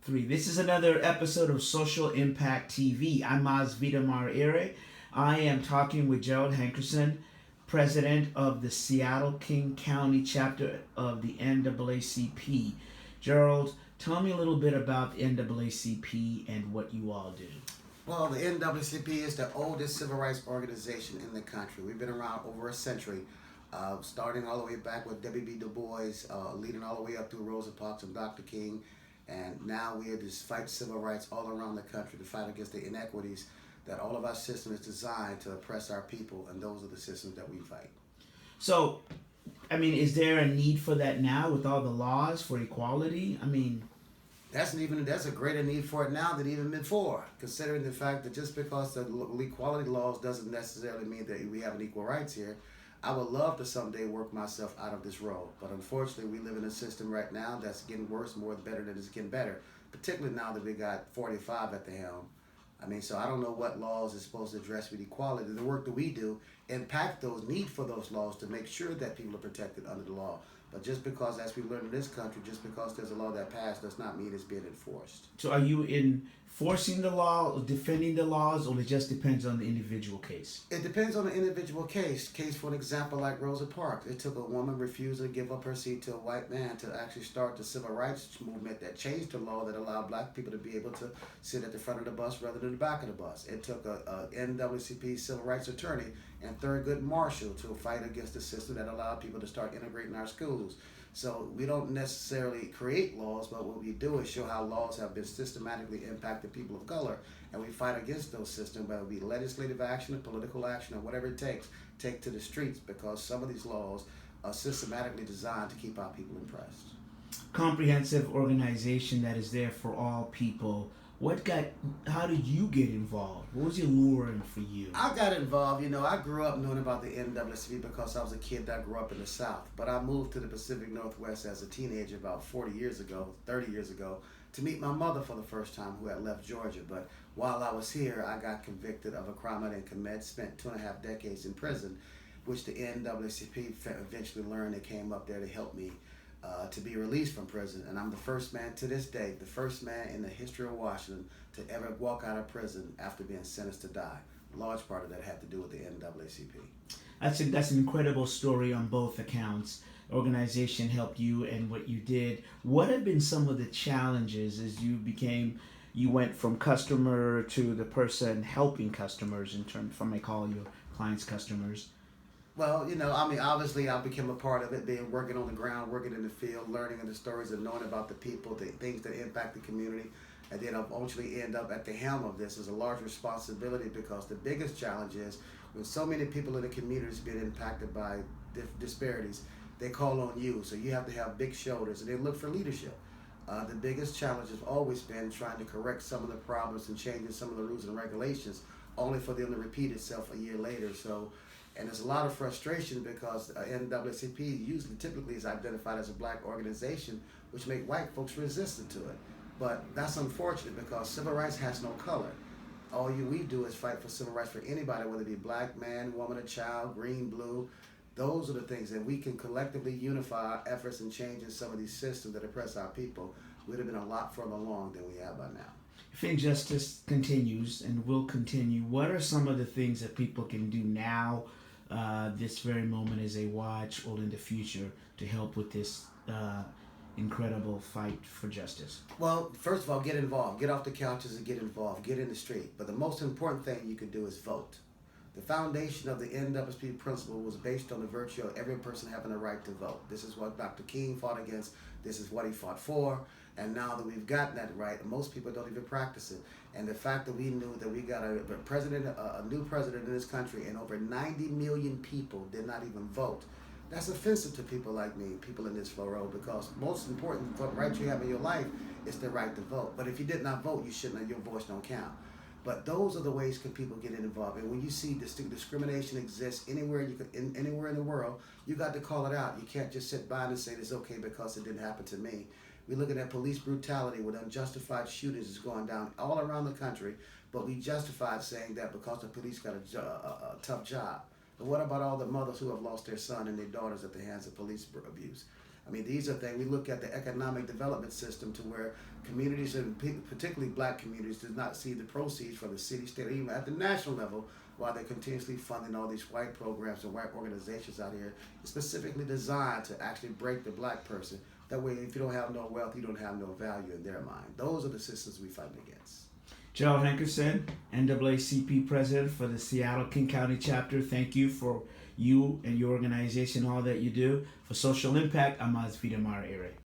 Three. This is another episode of Social Impact TV. I'm Maz Vidamar Ere. I am talking with Gerald Hankerson, president of the Seattle King County chapter of the NAACP. Gerald, tell me a little bit about the NAACP and what you all do. Well, the NAACP is the oldest civil rights organization in the country. We've been around over a century, starting all the way back with W.B. Du Bois, leading all the way up through Rosa Parks and Dr. King. And now we are just fight civil rights all around the country to fight against the inequities that all of our system is designed to oppress our people, and those are the systems that we fight. So, is there a need for that now with all the laws for equality? That's a greater need for it now than even before, considering the fact that just because the equality laws doesn't necessarily mean that we have an equal rights here. I would love to someday work myself out of this role, but unfortunately we live in a system right now that's getting worse more better than it's getting better, particularly now that we got 45 at the helm. So I don't know what laws is supposed to address with equality. The work that we do impact those need for those laws to make sure that people are protected under the law. But just because, as we learned in this country, just because there's a law that passed does not mean it's being enforced. So are you enforcing the law or defending the laws, or it just depends on the individual case? It depends on the individual case. Case for an example like Rosa Parks. It took a woman refusing to give up her seat to a white man to actually start the civil rights movement that changed the law that allowed black people to be able to sit at the front of the bus rather than the back of the bus. It took a NAACP civil rights attorney and Thurgood Marshall to fight against the system that allowed people to start integrating our schools. So we don't necessarily create laws, but what we do is show how laws have been systematically impacted people of color, and we fight against those systems, whether it be legislative action or political action or whatever it takes, take to the streets, because some of these laws are systematically designed to keep our people impressed. Comprehensive organization that is there for all people. How did you get involved? What was your luring for you? I got involved, I grew up knowing about the NAACP because I was a kid that grew up in the South. But I moved to the Pacific Northwest as a teenager about 30 years ago, to meet my mother for the first time, who had left Georgia. But while I was here, I got convicted of a crime I didn't commit, spent 2.5 decades in prison, which the NAACP eventually learned and came up there to help me to be released from prison. And I'm the first man to this day, the first man in the history of Washington to ever walk out of prison after being sentenced to die. A large part of that had to do with the NAACP. That's an incredible story on both accounts. Organization helped you and what you did. What have been some of the challenges as you went from customer to the person helping customers if I may call your clients customers? Well, obviously I became a part of it, working on the ground, working in the field, learning the stories and knowing about the people, the things that impact the community. And then I'll eventually end up at the helm of this is a large responsibility, because the biggest challenge is when so many people in the community is being impacted by disparities, they call on you. So you have to have big shoulders, and they look for leadership. The biggest challenge has always been trying to correct some of the problems and changing some of the rules and regulations, only for them to repeat itself a year later. And there's a lot of frustration because NAACP typically is identified as a black organization, which make white folks resistant to it. But that's unfortunate, because civil rights has no color. We do is fight for civil rights for anybody, whether it be black, man, woman, or child, green, blue. Those are the things that we can collectively unify our efforts in changing some of these systems that oppress our people. We'd have been a lot further along than we have by now. If injustice continues and will continue, what are some of the things that people can do now, this very moment as they watch, or in the future, to help with this incredible fight for justice? Well, first of all, get involved. Get off the couches and get involved. Get in the street. But the most important thing you can do is vote. The foundation of the NAACP principle was based on the virtue of every person having a right to vote. This is what Dr. King fought against. This is what he fought for. And now that we've gotten that right, most people don't even practice it. And the fact that we knew that we got a new president in this country, and over 90 million people did not even vote, that's offensive to people like me, people in this floor row, because most important right you have in your life is the right to vote. But if you did not vote, you shouldn't. Your voice don't count. But those are the ways people get involved. And when you see discrimination exists anywhere anywhere in the world, you got to call it out. You can't just sit by and say it's okay because it didn't happen to me. We're looking at police brutality with unjustified shootings is going down all around the country, but we justified saying that because the police got a tough job. But what about all the mothers who have lost their son and their daughters at the hands of police abuse? I mean, these are things we look at the economic development system to where communities, and particularly black communities, do not see the proceeds from the city, state, or even at the national level, while they're continuously funding all these white programs and white organizations out here, specifically designed to actually break the black person. That way, if you don't have no wealth, you don't have no value in their mind. Those are the systems we fight against. Gerald Hankerson, NAACP President for the Seattle King County Chapter. Thank you for you and your organization, all that you do. For Social Impact, I'm Vida Mara Ere.